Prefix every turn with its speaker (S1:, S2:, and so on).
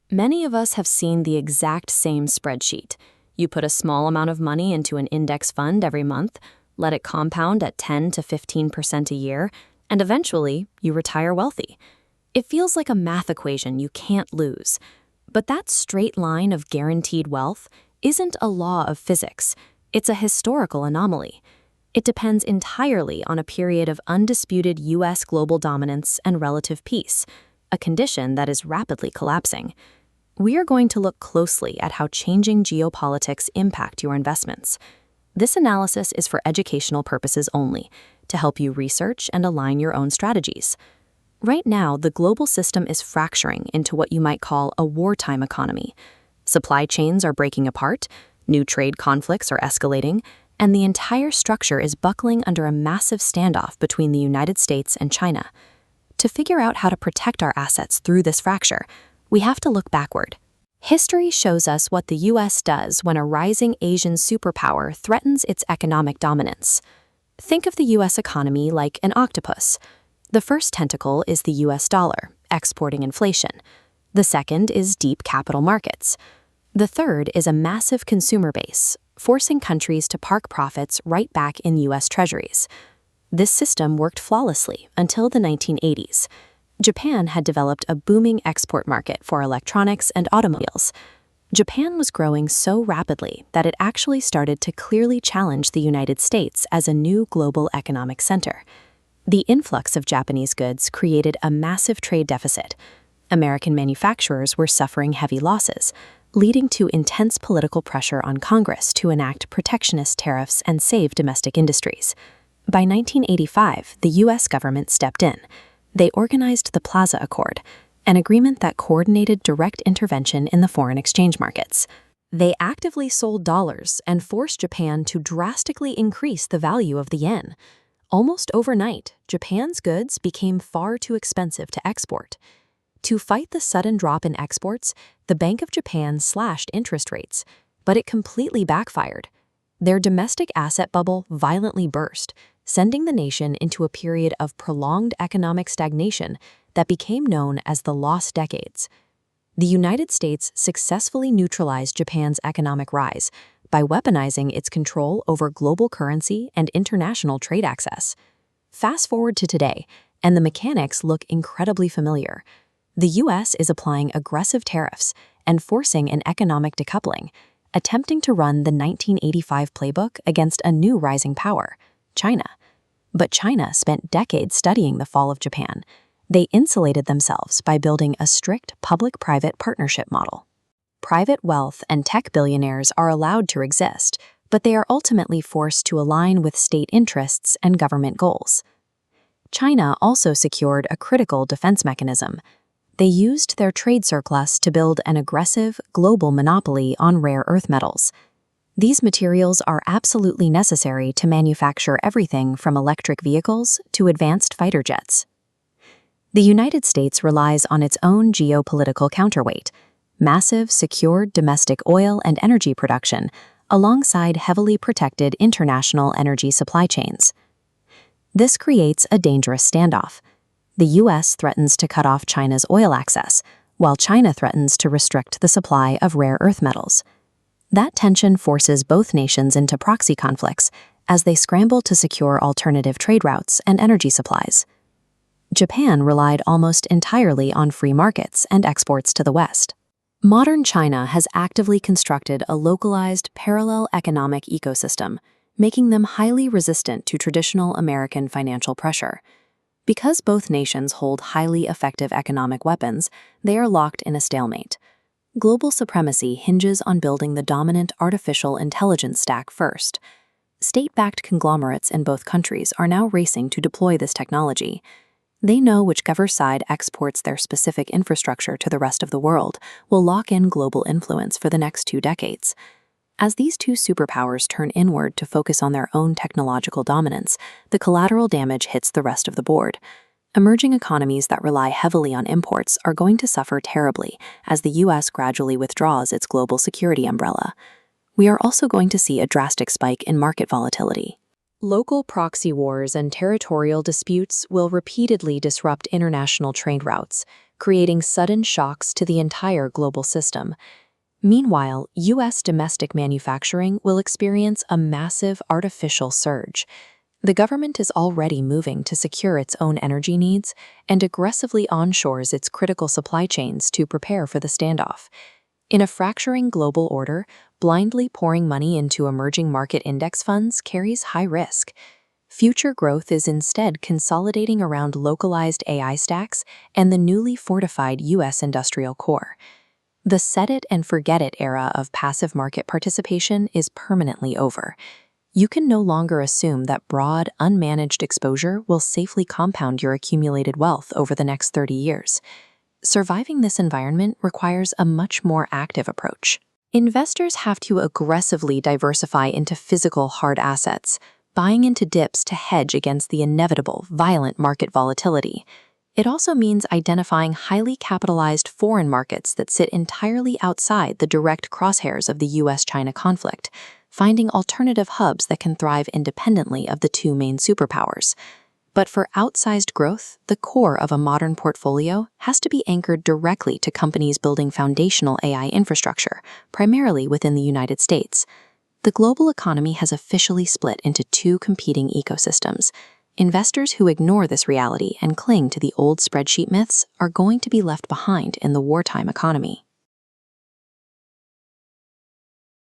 S1: Many of us have seen the exact same spreadsheet. You put a small amount of money into an index fund every month, let it compound at 10 to 15% a year, and eventually you retire wealthy. It feels like a math equation you can't lose. But that straight line of guaranteed wealth isn't a law of physics. It's a historical anomaly. It depends entirely on a period of undisputed U.S. global dominance and relative peace, a condition that is rapidly collapsing. We are going to look closely at how changing geopolitics impact your investments. This analysis is for educational purposes only, to help you research and align your own strategies. Right now, the global system is fracturing into what you might call a wartime economy. Supply chains are breaking apart, new trade conflicts are escalating, and the entire structure is buckling under a massive standoff between the United States and China. To figure out how to protect our assets through this fracture, we have to look backward. History shows us what the U.S. does when a rising Asian superpower threatens its economic dominance. Think of the U.S. economy like an octopus. The first tentacle is the U.S. dollar, exporting inflation. The second is deep capital markets. The third is a massive consumer base, forcing countries to park profits right back in U.S. treasuries. This system worked flawlessly until the 1980s. Japan had developed a booming export market for electronics and automobiles. Japan was growing so rapidly that it actually started to clearly challenge the United States as a new global economic center. The influx of Japanese goods created a massive trade deficit. American manufacturers were suffering heavy losses, leading to intense political pressure on Congress to enact protectionist tariffs and save domestic industries. By 1985, the U.S. government stepped in. They organized the Plaza Accord, an agreement that coordinated direct intervention in the foreign exchange markets. They actively sold dollars and forced Japan to drastically increase the value of the yen. Almost overnight, Japan's goods became far too expensive to export. To fight the sudden drop in exports, the Bank of Japan slashed interest rates, but it completely backfired. Their domestic asset bubble violently burst, sending the nation into a period of prolonged economic stagnation that became known as the Lost Decades. The United States successfully neutralized Japan's economic rise by weaponizing its control over global currency and international trade access. Fast forward to today, and the mechanics look incredibly familiar. The U.S. is applying aggressive tariffs and forcing an economic decoupling, attempting to run the 1985 playbook against a new rising power, China. But China spent decades studying the fall of Japan. They insulated themselves by building a strict public-private partnership model. Private wealth and tech billionaires are allowed to exist, but they are ultimately forced to align with state interests and government goals. China also secured a critical defense mechanism. They used their trade surplus to build an aggressive, global monopoly on rare earth metals. These materials are absolutely necessary to manufacture everything from electric vehicles to advanced fighter jets. The United States relies on its own geopolitical counterweight, massive, secured domestic oil and energy production, alongside heavily protected international energy supply chains. This creates a dangerous standoff. The U.S. threatens to cut off China's oil access, while China threatens to restrict the supply of rare earth metals. That tension forces both nations into proxy conflicts as they scramble to secure alternative trade routes and energy supplies. Japan relied almost entirely on free markets and exports to the West. Modern China has actively constructed a localized, parallel economic ecosystem, making them highly resistant to traditional American financial pressure. Because both nations hold highly effective economic weapons, they are locked in a stalemate. Global supremacy hinges on building the dominant artificial intelligence stack first. State-backed conglomerates in both countries are now racing to deploy this technology. They know whichever side exports their specific infrastructure to the rest of the world will lock in global influence for the next 2 decades. As these two superpowers turn inward to focus on their own technological dominance, the collateral damage hits the rest of the board. Emerging economies that rely heavily on imports are going to suffer terribly as the U.S. gradually withdraws its global security umbrella. We are also going to see a drastic spike in market volatility. Local proxy wars and territorial disputes will repeatedly disrupt international trade routes, creating sudden shocks to the entire global system. Meanwhile, U.S. domestic manufacturing will experience a massive artificial surge. The government is already moving to secure its own energy needs and aggressively onshores its critical supply chains to prepare for the standoff. In a fracturing global order, blindly pouring money into emerging market index funds carries high risk. Future growth is instead consolidating around localized AI stacks and the newly fortified U.S. industrial core. The set-it-and-forget-it era of passive market participation is permanently over. You can no longer assume that broad, unmanaged exposure will safely compound your accumulated wealth over the next 30 years. Surviving this environment requires a much more active approach. Investors have to aggressively diversify into physical hard assets, buying into dips to hedge against the inevitable, violent market volatility. It also means identifying highly capitalized foreign markets that sit entirely outside the direct crosshairs of the US-China conflict, finding alternative hubs that can thrive independently of the two main superpowers. But for outsized growth, the core of a modern portfolio has to be anchored directly to companies building foundational AI infrastructure, primarily within the United States. The global economy has officially split into two competing ecosystems. Investors who ignore this reality and cling to the old spreadsheet myths are going to be left behind in the wartime economy.